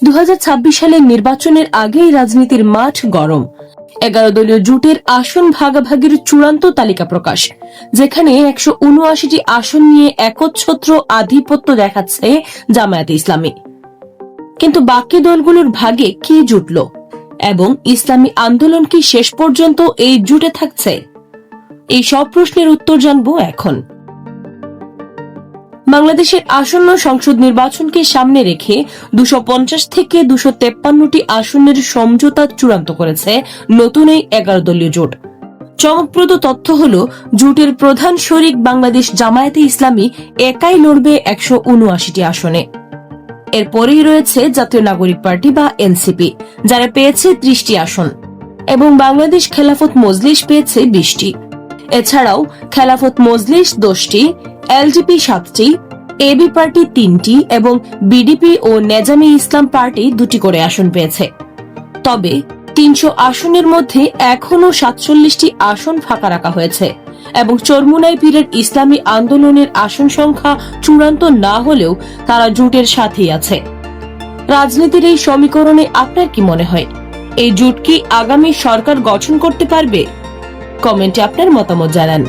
2026 সালের নির্বাচনের আগেই রাজনীতির মাঠ গরম। 11 দলীয় জোটের আসন ভাগাভাগির চূড়ান্ত তালিকা প্রকাশ, যেখানে 179টি আসন নিয়ে একচ্ছত্র আধিপত্য দেখাচ্ছে জামায়াতে ইসলামী। কিন্তু বাকি দলগুলোর ভাগে কি জুটল এবং ইসলামী আন্দোলন কি শেষ পর্যন্ত এই জুটে থাকছে? এই সব প্রশ্নের উত্তর জানবো এখন। বাংলাদেশের আসন্ন সংসদ নির্বাচনকে সামনে রেখে 250 থেকে 253টি আসনের সমঝোতা চূড়ান্ত করেছে নতুন এই 11 দলীয় জোট। চমকপ্রদ তথ্য হল, জোটের প্রধান শরিক বাংলাদেশ জামায়াতে ইসলামী একাই লড়বে 179টি আসনে। এরপরেই রয়েছে জাতীয় নাগরিক পার্টি বা এনসিপি, যারা পেয়েছে 30টি আসন, এবং বাংলাদেশ খেলাফত মজলিস পেয়েছে 20টি। এছাড়াও খেলাফত মজলিস 10টি, এলডিপি 7টি, এবি পার্টি 3টি এবং বিডিপি ও নেজামে ইসলাম পার্টি 2টি করে আসন পেয়েছে। তবে 300 আসনের মধ্যে এখনও 47টি আসন ফাঁকা রাখা হয়েছে এবং চরমুনাই পীরের ইসলামী আন্দোলনের আসন সংখ্যা চূড়ান্ত না হলেও তারা জোটের সাথেই আছে। রাজনীতির এই সমীকরণে আপনার কি মনে হয়, এই জোট কি আগামী সরকার গঠন করতে পারবে? কমেন্টে আপনার মতামত জানান।